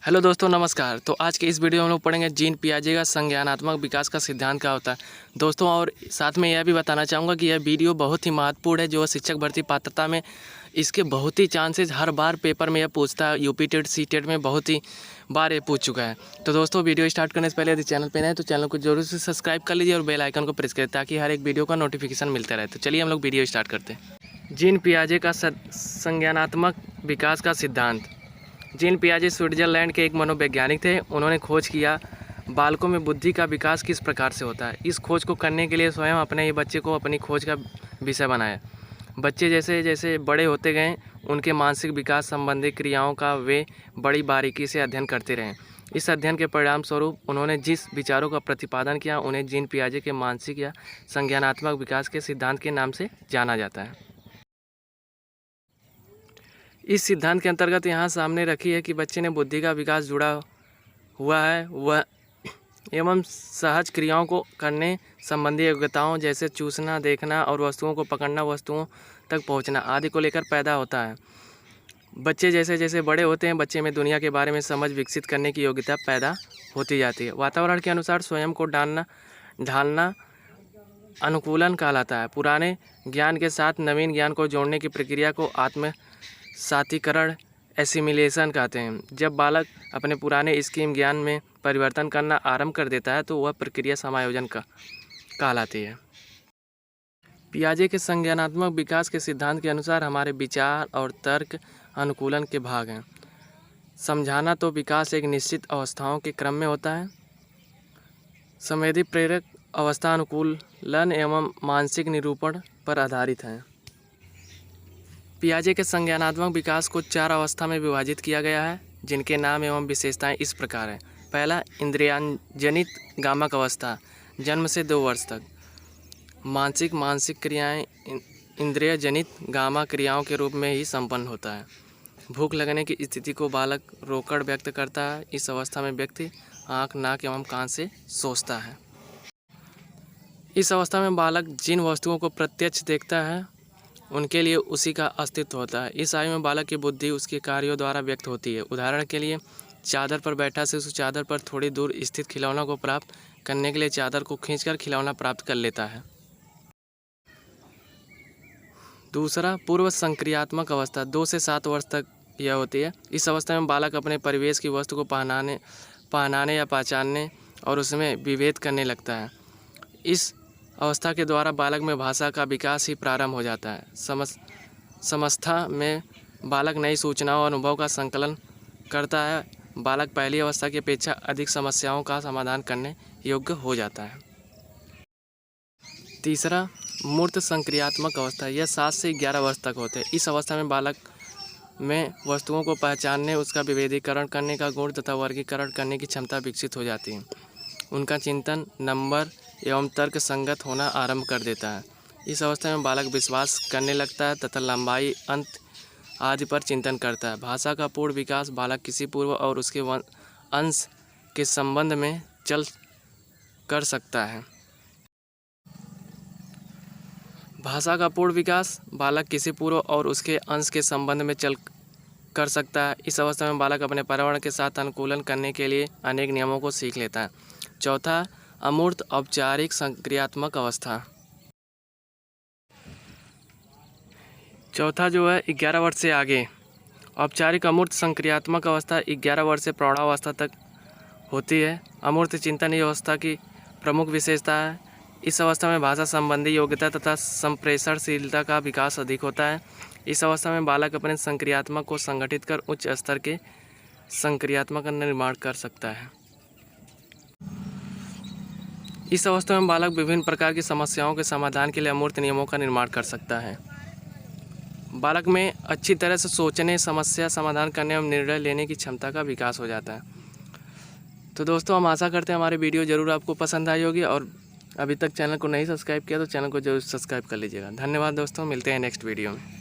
Hello दोस्तों, नमस्कार। तो आज के इस वीडियो में हम लोग पढ़ेंगे जीन पियाजे का संज्ञानात्मक विकास का सिद्धांत क्या होता है दोस्तों। और साथ में यह भी बताना चाहूँगा कि यह वीडियो बहुत ही महत्वपूर्ण है जो शिक्षक भर्ती पात्रता में इसके बहुत ही चांसेस हर बार पेपर में यह पूछता है। यूपी टेट सी टेट में बहुत ही बार ये पूछ चुका है। तो दोस्तों वीडियो स्टार्ट करने से पहले यदि चैनल पर नए तो चैनल को जरूर से सब्सक्राइब कर लीजिए और बेल आइकन को प्रेस करें ताकि हर एक वीडियो का नोटिफिकेशन मिलता रहे। तो चलिए हम लोग वीडियो स्टार्ट करते हैं। जीन पियाजे का संज्ञानात्मक विकास का सिद्धांत। जीन पियाजे स्विट्जरलैंड के एक मनोवैज्ञानिक थे। उन्होंने खोज किया बालकों में बुद्धि का विकास किस प्रकार से होता है। इस खोज को करने के लिए स्वयं अपने ही बच्चे को अपनी खोज का विषय बनाया। बच्चे जैसे जैसे बड़े होते गए उनके मानसिक विकास संबंधी क्रियाओं का वे बड़ी बारीकी से अध्ययन करते रहे। इस अध्ययन के परिणाम स्वरूप उन्होंने जिस विचारों का प्रतिपादन किया उन्हें जीन पियाजे के मानसिक या संज्ञानात्मक विकास के सिद्धांत के नाम से जाना जाता है। इस सिद्धांत के अंतर्गत यहाँ सामने रखी है कि बच्चे ने बुद्धि का विकास जुड़ा हुआ है वह एवं सहज क्रियाओं को करने संबंधी योग्यताओं जैसे चूसना, देखना और वस्तुओं को पकड़ना, वस्तुओं तक पहुँचना आदि को लेकर पैदा होता है। बच्चे जैसे जैसे बड़े होते हैं बच्चे में दुनिया के बारे में समझ विकसित करने की योग्यता पैदा होती जाती है। वातावरण के अनुसार स्वयं को ढालना अनुकूलन कहलाता है। पुराने ज्ञान के साथ नवीन ज्ञान को जोड़ने की प्रक्रिया को सातीकरण एसिमिलेशन कहते हैं। जब बालक अपने पुराने स्कीम ज्ञान में परिवर्तन करना आरंभ कर देता है तो वह प्रक्रिया समायोजन कहलाती है। पियाजे के संज्ञानात्मक विकास के सिद्धांत के अनुसार हमारे विचार और तर्क अनुकूलन के भाग हैं। समझाना तो विकास एक निश्चित अवस्थाओं के क्रम में होता है। संवेदी प्रेरक अवस्था अनुकूलन एवं मानसिक निरूपण पर आधारित है। पियाजे के संज्ञानात्मक विकास को 4 अवस्था में विभाजित किया गया है जिनके नाम एवं विशेषताएं इस प्रकार हैं। पहला, इंद्रियजनित गामक अवस्था, जन्म से 2 वर्ष तक। मानसिक क्रियाएं इंद्रिय जनित गामा क्रियाओं के रूप में ही संपन्न होता है। भूख लगने की स्थिति को बालक रोककर व्यक्त करता है। इस अवस्था में व्यक्ति आँख, नाक एवं कान से सोचता है। इस अवस्था में बालक जिन वस्तुओं को प्रत्यक्ष देखता है उनके लिए उसी का अस्तित्व होता है। इस आयु में बालक की बुद्धि उसके कार्यों द्वारा व्यक्त होती है। उदाहरण के लिए चादर पर बैठा शिशु चादर पर थोड़ी दूर स्थित खिलौना को प्राप्त करने के लिए चादर को खींचकर खिलौना प्राप्त कर लेता है। दूसरा, पूर्व संक्रियात्मक अवस्था 2 से 7 वर्ष तक यह होती है। इस अवस्था में बालक अपने परिवेश की वस्तु को पहनाने या पहचानने और उसमें विभेद करने लगता है। इस अवस्था के द्वारा बालक में भाषा का विकास ही प्रारंभ हो जाता है। समस्था में बालक नई सूचनाओं और अनुभव का संकलन करता है। बालक पहली अवस्था की अपेक्षा अधिक समस्याओं का समाधान करने योग्य हो जाता है। तीसरा, मूर्त संक्रियात्मक अवस्था, यह 7 से 11 वर्ष तक होते हैं। इस अवस्था में बालक में वस्तुओं को पहचानने, उसका विभेदीकरण करने का गुण तथा वर्गीकरण करने की क्षमता विकसित हो जाती है। उनका चिंतन नंबर एवं तर्क संगत होना आरंभ कर देता है। इस अवस्था में बालक विश्वास करने लगता है तथा लंबाई, अंत आदि पर चिंतन करता है। भाषा का पूर्ण विकास बालक किसी पूर्व और उसके अंश के संबंध में चल कर सकता है। भाषा का पूर्ण विकास बालक किसी पूर्व और उसके अंश के संबंध में चल कर सकता है। इस अवस्था में बालक अपने पर्यावरण के साथ अनुकूलन करने के लिए अनेक नियमों को सीख लेता है। चौथा, अमूर्त औपचारिक संक्रियात्मक अवस्था। चौथा जो है 11 वर्ष से आगे। औपचारिक अमूर्त संक्रियात्मक अवस्था 11 वर्ष से प्रौढ़ावस्था तक होती है। अमूर्त चिंतन ये अवस्था की प्रमुख विशेषता है। इस अवस्था में भाषा संबंधी योग्यता तथा संप्रेषणशीलता का विकास अधिक होता है। इस अवस्था में बालक अपने संक्रियात्मक को संगठित कर उच्च स्तर के संक्रियात्मक का निर्माण कर सकता है। इस अवस्था में बालक विभिन्न प्रकार की समस्याओं के समाधान के लिए अमूर्त नियमों का निर्माण कर सकता है। बालक में अच्छी तरह से सोचने, समस्या समाधान करने एवं निर्णय लेने की क्षमता का विकास हो जाता है। तो दोस्तों, हम आशा करते हैं हमारी वीडियो ज़रूर आपको पसंद आई होगी और अभी तक चैनल को नहीं सब्सक्राइब किया तो चैनल को जरूर सब्सक्राइब कर लीजिएगा। धन्यवाद दोस्तों, मिलते हैं नेक्स्ट वीडियो में।